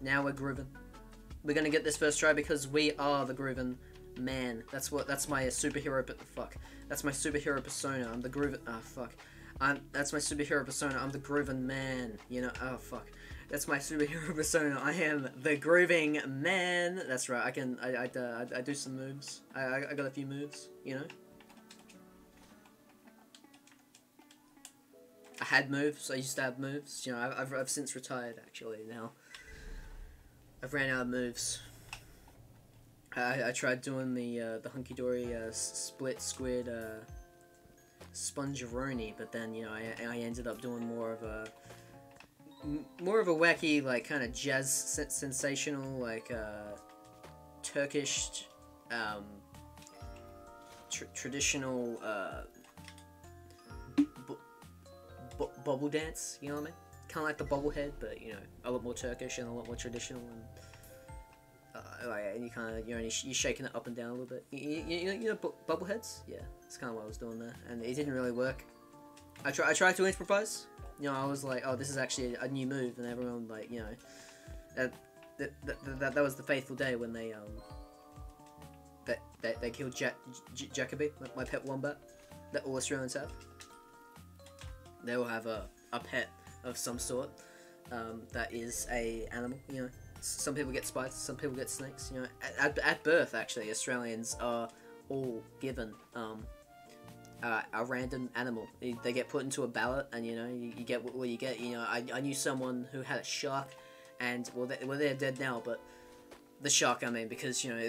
Now we're grooving. We're gonna get this first try because we are the grooving man. That's my superhero. Fuck. That's my superhero persona. I'm the grooving. Oh fuck. That's my superhero persona. I'm the grooving man. You know. Oh fuck. That's my superhero persona. I am the grooving man. That's right. I do some moves. I got a few moves. You know. I had moves. I used to have moves. You know. I've since retired actually now. I've ran out of moves. I tried doing the hunky dory split squid spongeroni, but then you know I ended up doing more of a wacky, like, kind of jazz sensational, like Turkish traditional bubble dance. You know what I mean? Kind of like the bobblehead, but you know, a lot more Turkish and a lot more traditional, and and you kind of you're shaking it up and down a little bit. You know bubbleheads? Yeah, that's kind of what I was doing there, and it didn't really work. I tried to improvise. You know, I was like, oh, this is actually a new move, and everyone, like, you know, that was the fateful day when they killed Jacoby, my pet wombat that all Australians have. They all have a pet of some sort that is a animal. You know, some people get spiders, some people get snakes. You know, at birth, actually, Australians are all given a random animal. They get put into a ballot, and you know, you get what you get. You know, I knew someone who had a shark, and they're dead now, but the shark, I mean, because you know,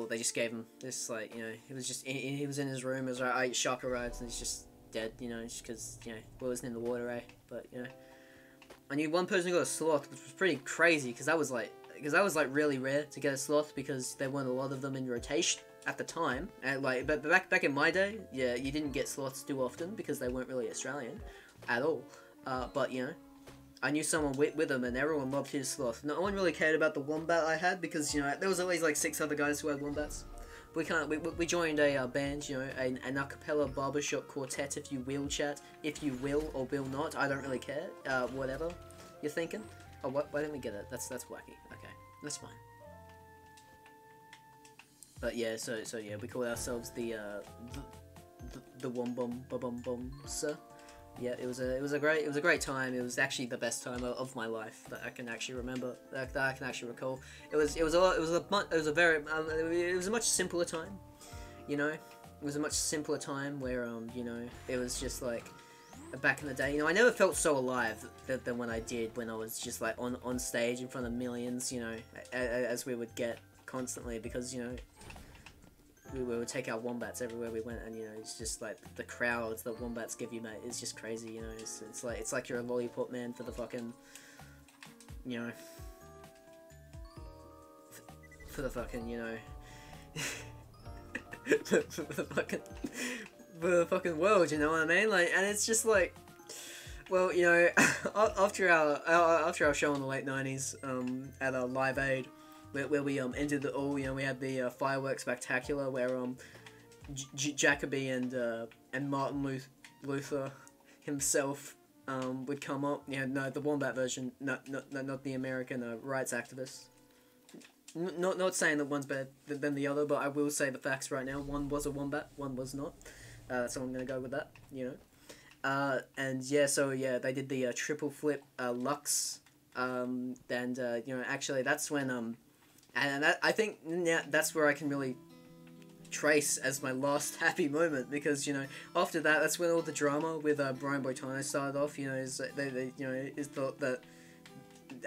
they just gave him this, like, you know, he was in his room. It was like, shark arrives, and he's just dead. You know, just because, you know, well, it wasn't in the water, eh? But you know, I knew one person who got a sloth, which was pretty crazy, because that was like really rare to get a sloth, because there weren't a lot of them in rotation at the time. And like, but back in my day, yeah, you didn't get sloths too often because they weren't really Australian at all. But you know, I knew someone with them, and everyone loved his sloth. No one really cared about the wombat I had, because you know, there was always like 6 other guys who had wombats. We joined a band, you know, an a cappella barbershop quartet, if you will, chat. If you will or will not, I don't really care. Whatever you're thinking. Oh, why didn't we get it? That's wacky. Okay, that's fine. But yeah, so yeah, we called ourselves the Wom Bum Bum Bum Sir. Yeah, it was a great time. It was actually the best time of my life that I can actually remember, that I can actually recall. It was a much simpler time, you know. It was a much simpler time where you know, it was just like back in the day. You know, I never felt so alive than when I did, when I was just like on stage in front of millions, you know, as we would get constantly, because you know, we would take our wombats everywhere we went, and you know, it's just like the crowds that wombats give you, mate. It's just crazy, you know. It's like you're a lollipop man for the fucking, you know, for the fucking, you know, for the fucking world, you know what I mean? Like, and it's just like, well, you know, after our show in the late 90s, at a Live Aid, where we ended it all, you know, we had the fireworks spectacular where Jacoby and Martin Luther himself would come up. You know, no, the wombat version, not the American rights activists. Not saying that one's better than the other, but I will say the facts right now. One was a wombat, one was not. So I'm gonna go with that, you know. And yeah, so yeah, they did the triple flip Lux, and you know, actually that's when and I think that's where I can really trace as my last happy moment, because you know, after that's when all the drama with Brian Boitano started off. You know, is thought that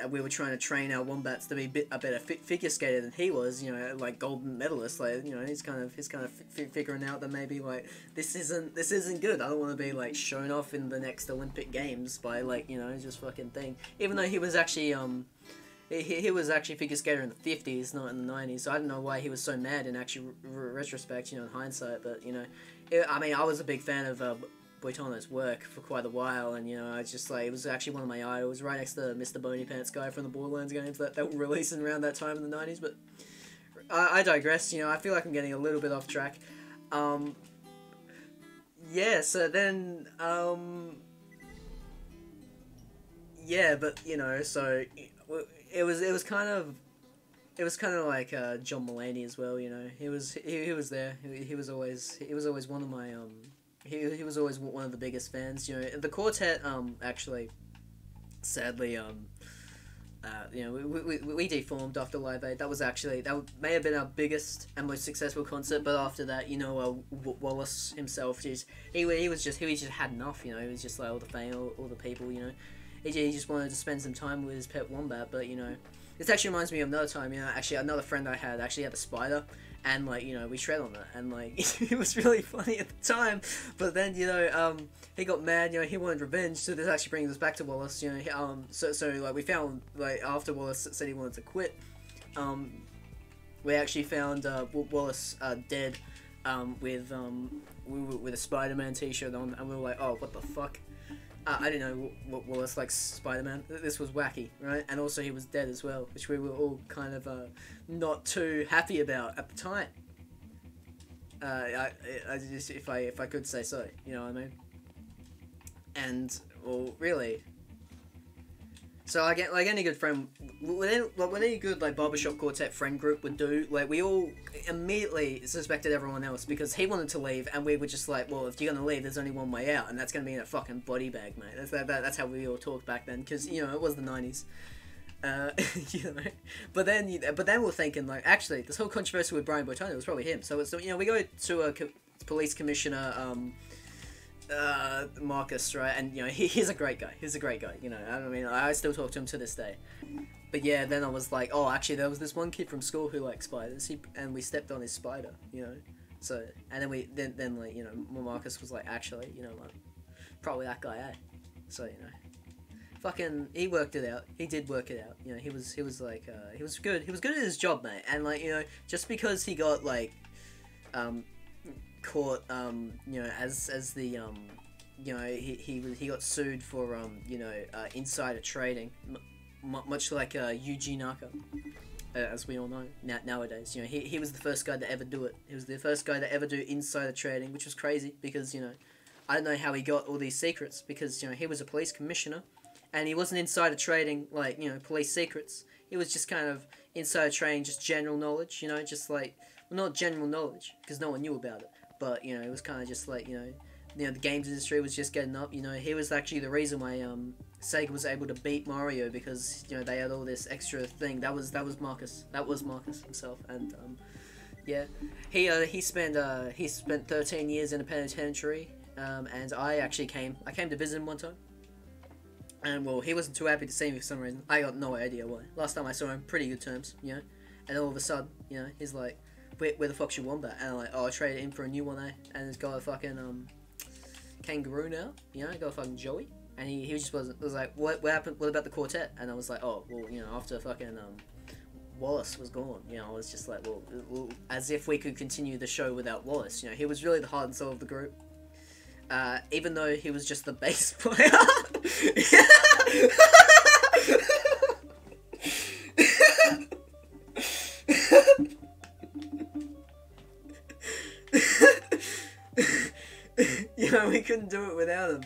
we were trying to train our wombats to be a better figure skater than he was. You know, like golden medalist. Like, you know, he's kind of figuring out that maybe like this isn't good. I don't want to be like shown off in the next Olympic Games by, like, you know, just fucking thing. Even though he was actually He was actually figure skater in the 50s, not in the 90s, so I don't know why he was so mad in actual retrospect, you know, in hindsight. But, you know, I mean, I was a big fan of Boitano's work for quite a while, and, you know, I just, like, it was actually one of my idols, right next to Mr. Boney Pants guy from the Borderlands games that were releasing around that time in the 90s, but I digress. You know, I feel like I'm getting a little bit off track. Yeah, so then, yeah, but, you know, so it was kind of. It was kind of like John Mulaney as well, you know. He was there. He was always one of my he was always one of the biggest fans. You know, the quartet actually, sadly you know, we deformed after Live Aid. That may have been our biggest and most successful concert. But after that, you know, Wallace himself he just had enough. You know, he was just like all the fame, all the people. You know, he just wanted to spend some time with his pet wombat. But you know. This actually reminds me of another time, you know, actually another friend I had actually had a spider, and like, you know, we shred on it, and like, it was really funny at the time, but then, you know, he got mad, you know, he wanted revenge, so this actually brings us back to Wallace, you know, so like, we found, like, after Wallace said he wanted to quit, we actually found, Wallace, dead, with a Spider-Man t-shirt on, and we were like, oh, what the fuck? I didn't know what Wallace likes Spider-Man. This was wacky, right? And also he was dead as well, which we were all kind of not too happy about at the time. I just if I could say so, you know what I mean? And well, really. So like any good friend, what any good like barbershop quartet friend group would do, like we all immediately suspected everyone else because he wanted to leave, and we were just like, well, if you're gonna leave, there's only one way out, and that's gonna be in a fucking body bag, mate. That's how we all talked back then, because you know it was the 90s. You know, but then we're thinking like, actually, this whole controversy with Brian Boitano was probably him. So you know, we go to a police commissioner. Marcus, right, and you know he's a great guy. He's a great guy. You know, I mean, I still talk to him to this day. But yeah, then I was like, oh, actually, there was this one kid from school who liked spiders. And we stepped on his spider. You know, so and then like you know Marcus was like, actually, you know, like, probably that guy, eh? So you know, fucking, he worked it out. He did work it out. You know, he was like he was good. He was good at his job, mate. And like you know, just because he got like caught you know as the you know he got sued for you know insider trading, much like Yuji Naka, as we all know nowadays. You know, he was the first guy to ever do it. He was the first guy to ever do insider trading, which was crazy because you know I don't know how he got all these secrets, because you know he was a police commissioner and he wasn't insider trading like, you know, police secrets. He was just kind of insider trading, just general knowledge, you know, just like, well, not general knowledge because no one knew about it. But, you know, it was kind of just like, you know, the games industry was just getting up. You know, he was actually the reason why Sega was able to beat Mario, because, you know, they had all this extra thing. That was Marcus. That was Marcus himself. And, yeah. He spent 13 years in a penitentiary. And I came to visit him one time. And, well, he wasn't too happy to see me for some reason. I got no idea why. Last time I saw him, pretty good terms, you know. And all of a sudden, you know, he's like, where the fuck's your wombat? And I'm like, oh, I traded him for a new one, eh? And it's got a fucking kangaroo now, you know, got a fucking Joey. And he just was like, what happened? What about the quartet? And I was like, oh, well, you know, after fucking Wallace was gone, you know, I was just like, well, as if we could continue the show without Wallace. You know, he was really the heart and soul of the group. Even though he was just the bass player. You know, we couldn't do it without him.